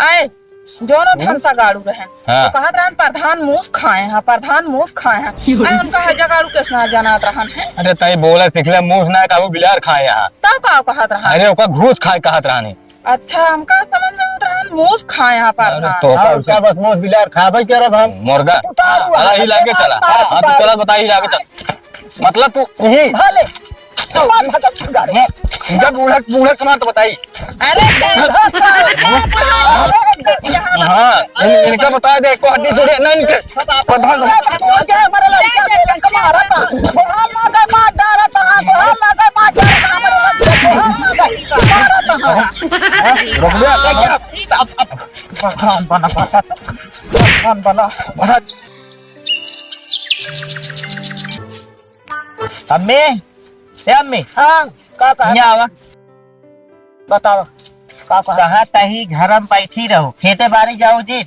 आए जोनो धन सा गाड़ू रहे हाँ। तो कहत रहन प्रधान मूस खाए हैं, प्रधान मूस खाए हैं। आए उनका है जगाड़ू कैसना जानत रहन है। अरे तई बोला सिखले मुंह ना काबू बिलार खाए यहाँ। तब का कहत रहन। अरे ओका घूस खाए कहत रहनी। अच्छा हमका समझ में आवत रहन मूस खाए हैं प्रधान। तो उसका बस मुंह बिलार खाबे के रब हम मुर्गा अरे ही लागे चला। हां तो चला बता ही लागे चल। मतलब तू यही भले जब बूढ़ा बूढ़ा कमार तो बताई। अरे हाँ इनका बता दे को हड्डी थोड़ी ना इनके प्रधान रुक गया प्रधान बना प्रधान बना। अम्मी ए अम्मी हाँ का यहाँ आवा बताओ का कहा तही घर में बैठी रहो खेते बाड़ी जाओ जी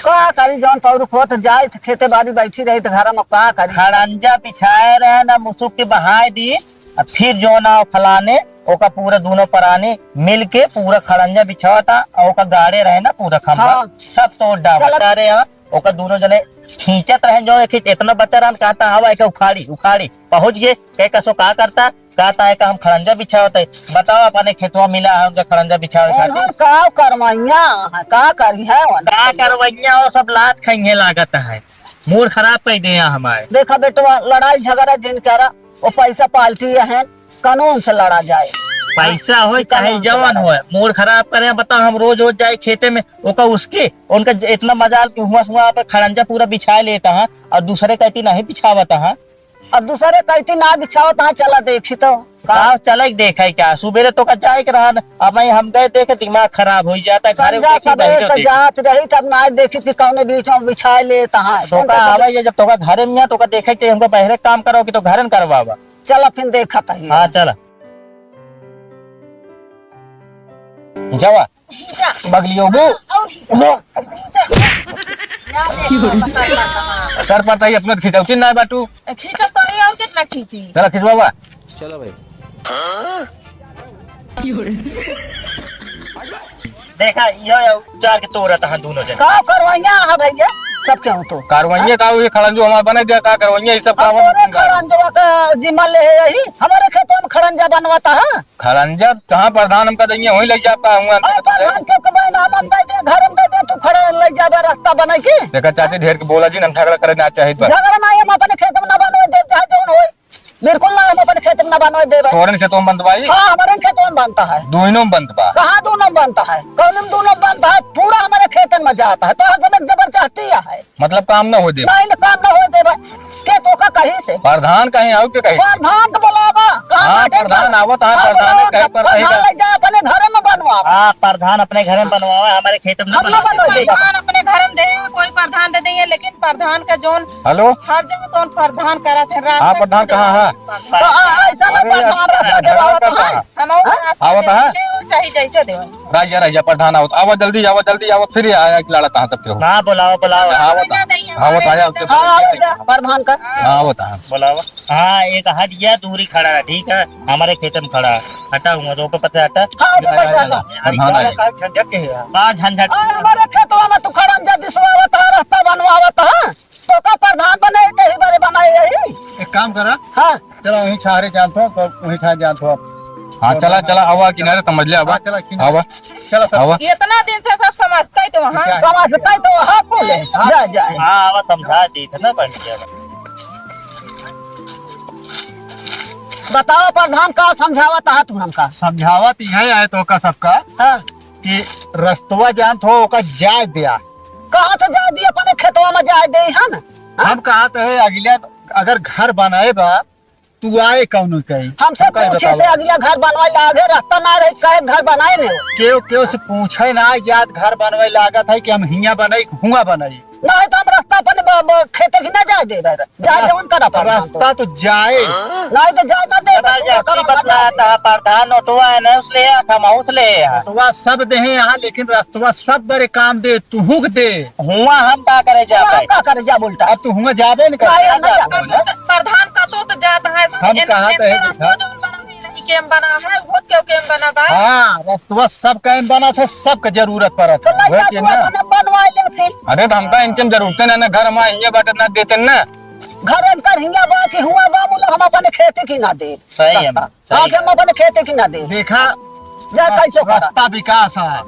का करी जौन पौरू खोत जाए तो खेते बाड़ी बैठी रही तो घर में का करी। खड़ंजा बिछाए रहे ना मुसुक के बहाए दिए और फिर जो ना फलाने ओका पूरा दोनों पराने मिल के पूरा खड़ंजा बिछावा था और ओका गाड़े रहे ना पूरा खंभा हाँ। सब तोड़ डाला रहे यहाँ ओका दोनों जने खींचत रहे जो एक इतना बच्चा रहन कहता हवा एक उखाड़ी उखाड़ी पहुंच गए कह कसो का करता कहता है कि हम खड़ंजा बिछावत है। बताओ अपने खेतवा मिला है उनका खड़ंजा बिछावे खातिर का करवैया का करी है का करवैया और सब लात खाएंगे लागत है मूड खराब कर दे हमारे। देखा बेटवा लड़ाई झगड़ा जिन करा वो पैसा पाल्टी है कानून से लड़ा जाए। पैसा हो चाहे जवान हो मूड खराब करे बताओ हम रोज रोज जाए खेते में ओका उसके उनका इतना मजाल कि हुआ पे खड़ंजा पूरा बिछा लेता है और दूसरे कहती नहीं बिछावता है अब दूसरे कहती ना बिछावत है चला देखी तो का चल देखा क्या सुबेरे तो का जाए के रहा अब हम गए देखे दिमाग खराब हो जाता है संजा सबेरे तो जात रही तब ना देखी कि कौन बीच में बिछा लेता है तो का आवा जब तो का घरे में तो का देखे चाहिए हमको बहरे काम करो कि तो घरन करवावा चला फिर देखा था। हाँ चला जावा बगलियों बू सर पर तई अपने खिंचौती ना बाटू खींचा तो नहीं और कितना खींची चला खिंचवावा चलो भाई देखा यो चार के तोड़ा था दोनों जन का करवैया है भैया सब क्यों तो कारवाइया का ये खड़ंजो हमारा बना दिया का करवाइया ये सब हमारे खड़ंजा का जिम्मा ले है यही हमारे खेतों में खड़ंजा बनवाता है। खड़ंजा कहाँ प्रधान हमका देंगे वहीं लग जा पाऊंगा प्रधान के कबाई नाम हम दे दे घर में दे दे तू खड़े ले जाबे रास्ता बना के देखा चाची ढेर के बोला जी हम झगड़ा करे ना चाहिए झगड़ा ना हम अपने खेत में ना बनवे दे चाहे जौन होए बिल्कुल ना हम अपने खेत में ना बनवे देबे। तोरन खेतों में बंदवाई हां हमारे खेतों में बनता है दोनों में बंदवा कहां दोनों बनता है कौन दोनों बनता है पूरा हमारे खेतन में जाता है तो सब एक जबर चाहती है मतलब काम ना हो दे नहीं ना काम ना होए देबे के तो का कहीं से प्रधान कहीं आओ के कहीं प्रधान तो बोलावा हाँ प्रधान आवत है प्रधान ने कहीं पर प्रधान ले जा अपने घर में बनवा हाँ प्रधान अपने घर में बनवावा हमारे खेत में हम ना बनवा देगा प्रधान अपने घर में दे कोई प्रधान दे देंगे लेकिन प्रधान का जोन हेलो हर जगह कौन प्रधान करा थे हाँ प्रधान कहाँ है तो ऐसा ना प्रधान रखा देवा है हम आवत है चाहिए जैसे दे राजा प्रधान आवत आवत जल्दी आवत फिर आया कि लड़ा कहाँ तक के हो हाँ बुलाओ बुलाओ आवत आया हां प्रधान का आवत है बुलाओ। हाँ एक हट गया दूरी खड़ा है ठीक है हमारे खेत में खड़ा है हटा हुआ तो पता हटा हां ऊपर से हटा प्रधान आया झंझट के है हाँ झंझट हमारे खेतवा में तू खड़ंजा दिसवावत है रास्ता बनवावत है तो का प्रधान बनाए ते ही बारे बनाए यही एक काम करा हां चलो वहीं छारे जान थो तो वहीं छारे जान थो हाँ चला चला आवा किनारे समझ ले आवा चला आवा चलो सब आवा इतना दिन से सब समझते ही तो वहाँ समझता है तो हां को ले जा जा हाँ आवा समझा दी था ना बढ़िया बताओ प्रधान का समझावत है तू हमका समझावत यही आए तो का सबका हां कि रस्तवा जान थो ओका जाय दिया कहां से जा दिए अपने खेतवा में जा दे हम हम कहा तो है अगला अगर घर बनाए बा तू आए कौन कहीं हमसे पूछे से अगला घर बनवाए लागे रास्ता ना रहे कहे घर बनाए ने केव से पूछे ना याद घर बनवे लागत है कि हम हिया बनाई हुआ बनाई नहीं तो हम रास्ता अपने खेते की ना जा दे जा जवन करा रास्ता तो जाए नहीं तो जा ना दे बतलाता प्रधान ऑटोवा है ना उसले हम उसले रस्तवा सब दे यहाँ लेकिन रस्तवा सब बड़े काम दे तू हुक दे हुआ हम का करे जा पाए का करे जा बोलता अब तू हुआ जाबे न कर प्रधान का तो जाता है हम कहा तो है कैम बना है वो क्यों कैम बना बा हाँ रस्तवा सब कैम बना था, सबके जरूरत पड़ा तो था। लइका के तू ना। अपने बनवा ले फिर अरे तो हमका इनके जरूरत है ना, घर में ये बात ना देते ना। घर में कर हिंगा बा कि हुआ बा बोलो हम अपने खेते की ना दे सही है, हाँ सही कि हम अपने खेते की ना दे देखा जा कैसे करा रास्ता विकास है,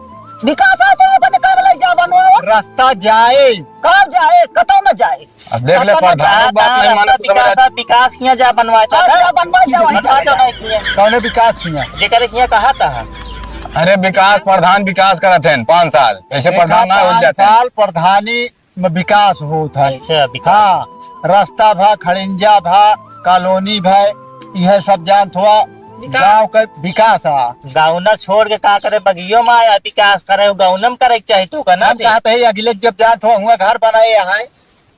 विकास आ तो अपने काम ले जा बनवा रास्ता जाए कहाँ जाए कतौ न जाए अब देख ले प्रधान बात नहीं माना तो समझ विकास किया जा बनवाता हाँ, था जा बनवा जा वहीं बनवा जा। तो नहीं किया कौने विकास किया। जेकर किया कहा था अरे विकास प्रधान विकास करत हैं 5 साल ऐसे प्रधान ना हो 5 जाते हैं। साल प्रधानी में विकास होता है। अच्छा विकास हाँ रास्ता भा, खड़िंजा भा, कॉलोनी भा, यह सब जान थोड़ा गांव का विकास है। गाउना छोड़ के का करे बगियो में आया विकास करे गाउनम करे के चाहिए तू का ना हम कहते हैं अगले जब जान थोड़ा हुआ घर बनाए यहाँ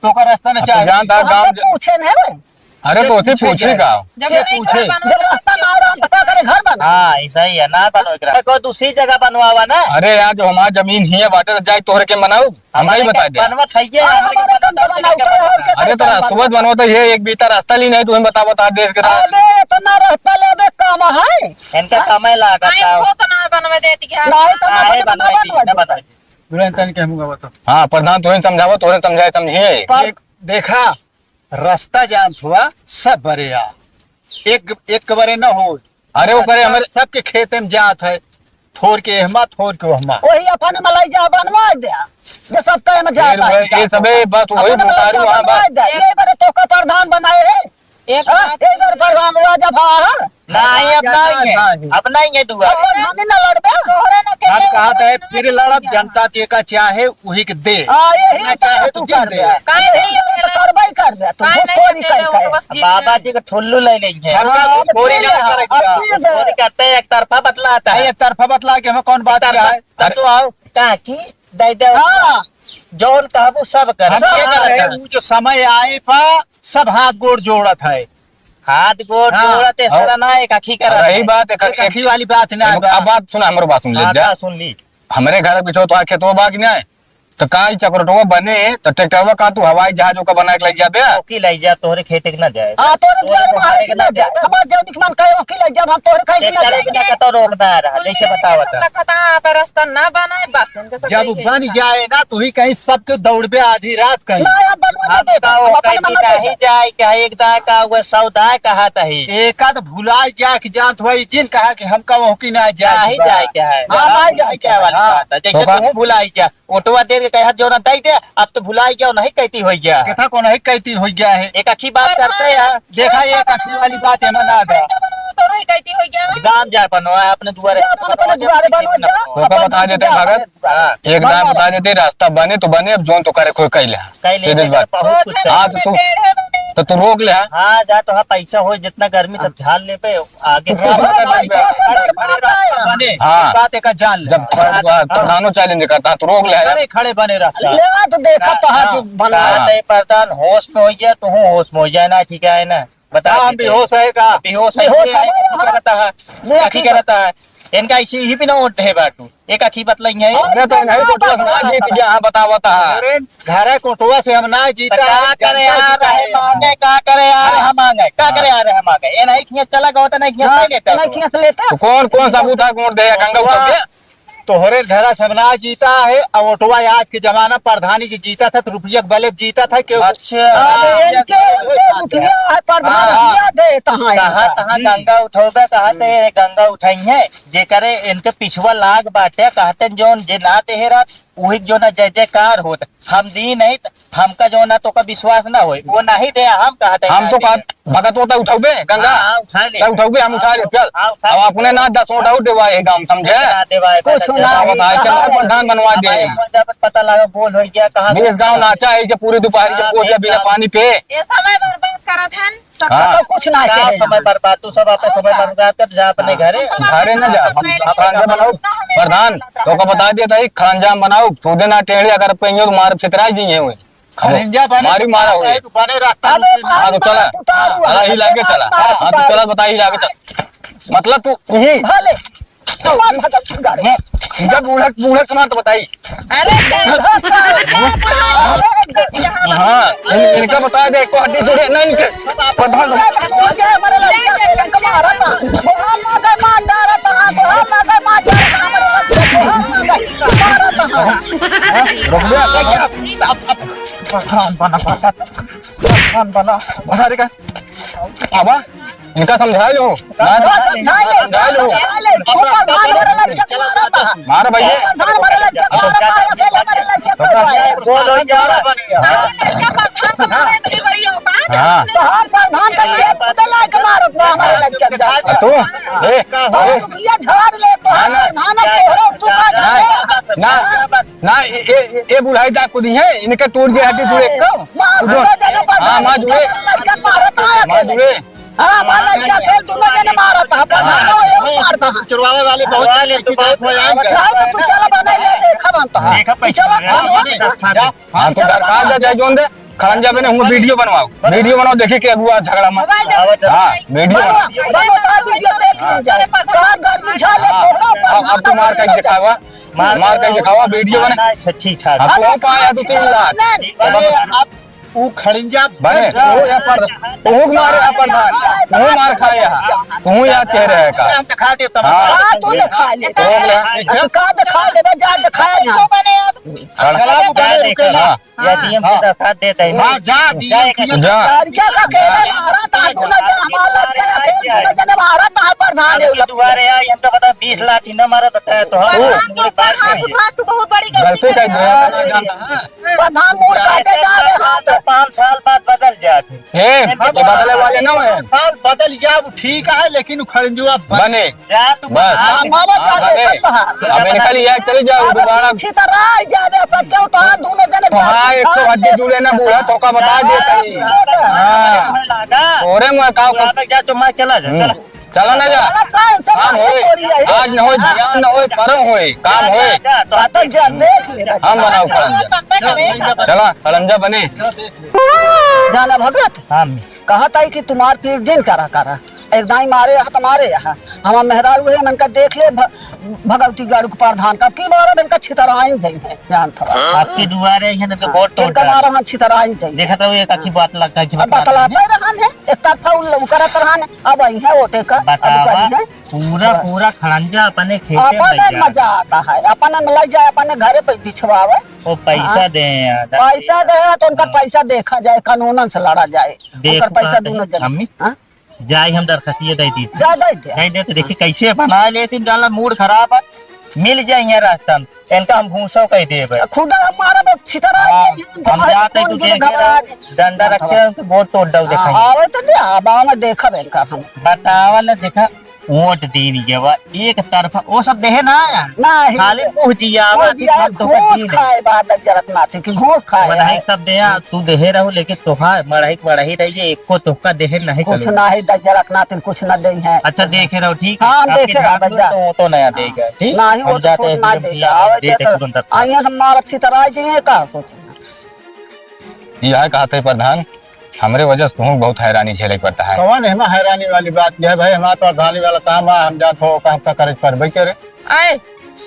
तो का रास्ता न अब तो चाहिए। जान था गाँव हमसे पूछे नहीं अरे तो उसे पूछे का जब क्या नहीं पूछे? घर बना जब रास्ता ना रहा तो क्या करे घर बना हाँ ऐसा ही है ना बनवा को दूसरी जगह बनवावा ना अरे यार जो हमारी जमीन ही है बाटे तो जाए तोहरे के बनाऊ हम ही बता दे। बनवा चाहिए हमारे कम तो बनाओ तो और क्या अरे तो रास्ता बनवा तो ये एक बीता रास्ता ली नहीं तुम्हें बता बता देश के रास्ते। अबे इतना रास्ता लेबे काम है इनका कमाई लागत आई वो तो ना बनवा देती क्या नहीं तो है मैं बनवाई ना बनवा बनाई बुलंदन कहूंगा वो तो हाँ प्रधान तुम्हें समझावो तोहरे समझाए समझिए। देखा रास्ता जान थोड़ा सब बरे आ एक बरे न हो। अरे वो करे हमारे सबके खेत में जात है, थोड़ के हमा थोड़ के हमा। वही अपन मलाई जा बनवा दे जो सब काम जाता है ये सबे बस वही बता रही हूँ। हाँ बात ये बारे तो का प्रधान बनाए है एक एक बार प्रधान हुआ जब हाँ नहीं अपना ही है दुआ प्रधान ही ना लड़बे तोहरे ना हम कहते हैं फिर लड़ब जनता ते का चाहे वही के दे। हाँ यही ना तो चाहे तू तो कर दे। दे यही तो करबे कर दे तू घुसखोरी कर कर बस जीत बाबा जी का ठुल्लू ले लेंगे हमका घुसखोरी ना करेगा। घुसखोरी करते हैं एक तरफा बतलाता है एक तरफा बतला के हमें कौन बात क्या है। तब तो आओ कहा की दे दे हाँ जौन कहबू सब कर हम कहते हैं वो जो समय आए पा सब हाथ गोड़ जोड़त है। हाथ गोड़ हाँ। जोड़ते सारा ना एक आखी कर रही बात एक ही वाली बात ना अब बात सुना हमारे बात सुन ले जा। सुन ली हमारे घर पीछे तो खेतों बाग नहीं है तो कहा चक्रोटवा बने तो ट्रैक्टरवा का तू हवाई जहाजों का बना के ले जाबे। ओकी ले जा तोहरे खेते के ना जाए हाँ तोरे द्वार मारे के ना जाए हमार जब मन कहे वकील जब हम तोरे खाई के ना चले जाए बिना का तो रोकना रहा जैसे बतावा था खता पे रास्ता ना बनाए बस इनके सब जब यही है। बन जाए ना तो ही कहीं सबके दौड़बे आधी रात कहीं। ना हम बनवा हम दे का हम वो अपन कहती बना नहीं दे जाए क्या एक दाय का वो सौ दाय कहा तही एकाद भुलाए जा कि जानत हुआ जिन कहा कि हमका वहाँ की ना जाए जाए जाए क्या है हाँ, हाँ, जाए क्या वाली हाँ। बात है जैसे तो तू भुलाई जा ऑटोवा दे के कहा जो ना दे दे अब तो भुलाई गया नहीं कहती हो गया कथा कौन है कहती हो गया है। एक अच्छी बात करते हैं देखा ये कथी वाली बात है ना गा। तो रही कहती हो गया गांव जा बनवा अपने दुआरे अपन अपने द्वारे बनवा जा तो का बता देते भगत हाँ एक दाम बता देते रास्ता बने तो बने अब जोन तो करे कोई कैले कई सीधे लेने बात बहुत कुछ हाँ है। तो तू टेढ़े बने तो तू रोक ले। हाँ जा तो हाँ पैसा हो जितना गर्मी सब झाल ले पे आगे बने हाँ। बात एक जान ले। जब प्रधानों चैलेंज करता तो रोक ले। खड़े खड़े बने रास्ता। ले तो देखा तो हाँ कि बना प्रधान होश में हो गया तो हूँ होश में हो जाए ना ठीक है ना बता हम बेहोश है का। बेहोश बेहोश है है, रहता है आखी का रहता है इनका इसी ही भी ना ओट है बाटू एक आखी बतलाई है अरे तो नहीं तो तू समाज जीत गया। हाँ बता बता अरे घर कोटवा से हम ना जीता क्या करे यार है मांगे क्या करे यार हम मांगे क्या करे यार हम मांगे ये नहीं खिया चला गया तो नहीं खिया लेता नहीं खींच लेते तो कौन कौन सबूत है कौन दे गंगा उठा के तोहरे घर से हम ना जीता है और ओटवा आज के जमाना प्रधानी जी जीता था तो रुपया बल्ले जीता था क्यों। अच्छा इनके रुपया है प्रधान रुपया दे तहाँ कहा तहा गंगा उठोगा कहते गंगा उठाई है जे करे इनके पिछवा लाग बाटे कहते जोन जे ना तेहरा वही जो ना जय जयकार होत हम दी नहीं हमका जो ना तो का विश्वास ना होए वो नहीं दे हम कहते हम तो भगत होता उठाओगे गंगा उठा ले उठाओगे हम उठा ले चल हाँ, उठा अब ले। अपने ना 10 उठाओ देवाए गांव समझे कुछ ना बताए चल प्रधान बनवा दे जब पता लगा बोल हो गया कहा बीस गांव नाचा है जे पूरी दोपहर के पोजिया बिना पानी पे ये समय बर्बाद करत हन सब हाँ। तो कुछ ना क्या कहे समय बर्बाद तू सब अपने समय बर्बाद कर जा अपने घरे घरे न जा हम खरंजा बनाओ प्रधान तो का बता दिया था खरंजा बनाओ सोदे ना टेढ़े अगर पेंगे तो मार फितराई जी हुए खरंजा बने मारी मारा हुए तो बने रास्ता हाँ तो चला अरे ही लागे चला हाँ तो चला बता ही लागे चल मतलब तू यही भले भगत गाड़ी जब बूढ़ा बूढ़ा कमार तो बताई अरे हाँ इनका बता दे को हड्डी जुड़े नहीं इनके प्रधान हमारे लड़का के लंका मारा था बहुत ना के मार डाला था बहुत ना के मार डाला था रुक गया प्रधान बना बसारे का आबा इनका समझा लो समझा लो मार भैया बोलो जा रहा बन गया हाँ प्रधान का ये खुद ला के मारत बा हमारे लड़का तू ए ये झाड़ ले तो प्रधान के तू का जाने ना ना ये बुढ़ाई दा कुदी है इनके टूट जे हड्डी जुड़े को हां मां जुड़े लड़का मारत मां जुड़े हां मां लड़का खेल दोनों जने मारत है प्रधान वो मारता है चुरवावे वाले बहुत लेकिन बात हो जाएंगे तो तू चल बना ले देखा बनता है देखा पैसा हां तो दरकार दा जाय जोन दे खरंजा में हम वीडियो बनाओ देखिए कि अगुआ झगड़ा मत हां वीडियो अब तू मार कहीं दिखावा मार कहीं दिखावा वीडियो बना सच्ची छा अब तू पाया तो 3 लाख वो खड़िंजा बने तू या पर तू मारे प्रधान तू मार खाया तू या कह रहे का हम दिखा दे तब हां तू दिखा ले हो का दिखा ले जा दिखाया जा या डीएम को दरखास्त देता है हां जा जा क्या का कहना मारा था तू ना जा हमारा क्या जने मारा था प्रधान दोबारा यार हम तो बता 20 लाख ही ना मारा बताया तो तू बहुत बड़ी गलती कर दे प्रधान मोड़ काटे जा रहे हाथ 5 साल बाद बदल जाते ए ये बदले वाले ना है साल बदल गया वो ठीक है लेकिन खड़िंजुआ बने जा तू बस मामा जाते अब इनका लिया चले जाओ दोबारा अच्छी तरह जावे सब क्यों तो हाथ दोनों जने तो हाँ एक तो हड्डी जुड़े ना बूढ़ा तो का बता देता ही हाँ लगा ओरे मैं काव वहां पे जा तो मैं चला जा चला चला ना जा कौन सा काम होए आज न होए ध्यान न होए परम होए काम होए तो जा देख ले हम बनाओ खरंजा चला खरंजा बने जाना भगत हम कहता है कि तुम्हार पीर दिन करा एक दाई मारे यहाँ तुम्हारे यहाँ हम मेहरारू है मन का देख ले भगवती गाड़ू के प्रधान का की बार इनका छितराइन जाई है जान था आपके दुआरे यहाँ पे बहुत टोट इनका मारा हम छितराइन जाई देखा तो एक अच्छी बात लगता है कि बतलाते रहन है एक तरफा उल्लू करत रहन अब आई है ओटे का अब बतावा करी है पूरा खड़ंजा अपने खेते अपने में मजा आता है अपने में लग जाए अपने घरे पे बिछवावे वो पैसा दे यार पैसा दे तो उनका पैसा देखा जाए कानूनन से लड़ा जाए उनका पैसा दोनों अम्मी जन जाई हम दरखास्तिया दे दी ज्यादा ही दे नहीं दे तो देखिए कैसे बना लेते जाला मूड खराब है मिल जाएंगे रास्ता में इनका हम भूसा कह दे खुदा हमारा छितरा हम जाते तो देखे डंडा रखे हैं बहुत तोड़ दो देखा आवे तो दे आबा में देखा इनका हम बतावा ना देखा वोट दे दिया एक तरफा वो सब देहे ना यार नहीं खाली पूछिया घूस खाए बाद जरत नाते कि घूस खाए मढ़ाई सब दे तू देहे रहो लेकिन तोहा मढ़ाई रही एक को तोहका देहे नहीं कुछ ना है जरत नाते कुछ ना दे है अच्छा देखे रहो ठीक हाँ देखे रहो बजा तो नया देगा ठीक नहीं वो तो ना देगा आवे तो आइए हमारा अच्छी तरह जी का सोच यह कहते प्रधान हमारे वजह से तुम बहुत हैरानी झेले पड़ता है कौन है हैरानी वाली बात है भाई हमारा प्रधानी वाला काम है हम जात हो काम का करे पर भाई करे आए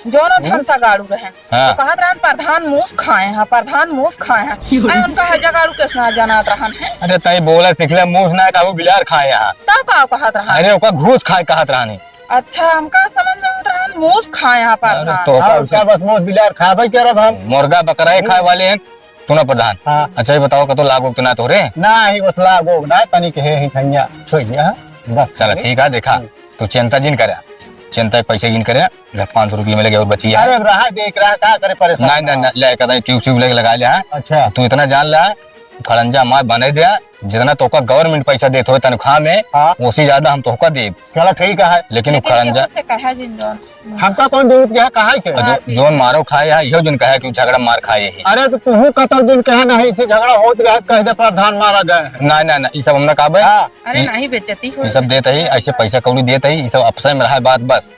जोनो ठनसा गाड़ू रहे हाँ। तो कहत रहन प्रधान मूस खाए हैं प्रधान मूस खाए हैं आए उनका हजा गाड़ू कैसे जानत रहन है अरे तई बोला सिखले मुंह ना का वो बिलार खाए यहाँ तब का कहत रहन अरे ओका घूस खाए कहत रहनी अच्छा हमका समझ में आवत रहन मूस खाए हैं प्रधान तो हाँ, उसका बस मोट बिलार खा भाई करे हम मुर्गा बकरा खाए वाले हैं सुना प्रधान हाँ। अच्छा ये बताओ कतो लागो तो ना तो रे ना ही उसला गो ना तनी के है ही खैया छोड़ दिया बस चलो ठीक है देखा तू चिंता जिन करे चिंता पैसे गिन करे 500 रुपये मिलेगा और बची है अरे रहा देख रहा क्या करे परेशान नहीं ले कदा ट्यूब लेके लगा लिया अच्छा तू इतना जान ला खड़ंजा माँ बने दिया जितना तोका गवर्नमेंट पैसा देते हो तनख्वाह में हाँ। उसी ज्यादा हम तोका दे चलो ठीक है लेकिन खड़ंजा से कहा जिन जोन हमका कौन दूर क्या कहा के जोन मारो खाए है यो जिन कहा कि झगड़ा मार खाए ही अरे तो तू कतल दिन कहे नहीं से झगड़ा होत रहा कह दे प्रधान मारा गए ना ना ना ये सब हमने कहा हाँ। अरे नहीं बेइज्जती हो ये सब देते ही ऐसे पैसा कौड़ी देते ही ये सब अफसर में रहा बात बस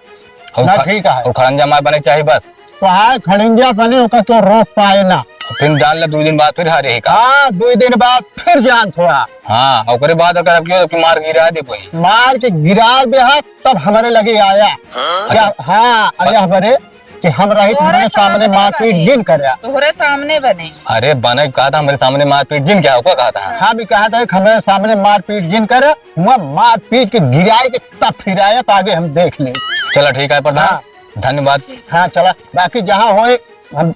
ना ठीक है और खड़ंजा मार बने चाहिए बस तो हाय खड़िंजा बने ओका तो रोक पाए ना फिर डाल ले 2 दिन बाद फिर हारे का हाँ 2 दिन बाद फिर जान थोड़ा हाँ और बाद अगर क्यों मार गिरा दे कोई मार के गिरा दे तब हमारे लगे आया क्या हाँ आया हमारे कि हम रही तुम्हारे सामने मारपीट जिन करे। तोहरे सामने बने। अरे बने कहा था हमारे सामने मारपीट जिन क्या होगा कहा था। हाँ भी कहा था कि हमारे सामने मारपीट जिन करे, वह मारपीट के गिराए के तब फिराया तो आगे हम देख ले। चलो ठीक है प्रधान, धन्यवाद। हाँ चला, बाकी जहाँ होए हम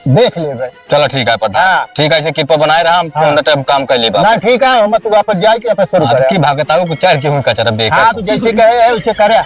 देख ले भाई। चलो ठीक है प्रधान। हाँ। ठीक है, ऐसे कृपा बनाए रहा हम टाइम काम कर ले ना ठीक है, हम तू वापस जाए कि अपन शुरू अब करे। की भागताऊ को चढ़ के हुई कचरा देख। हाँ तो जैसे कहे है वैसे करे।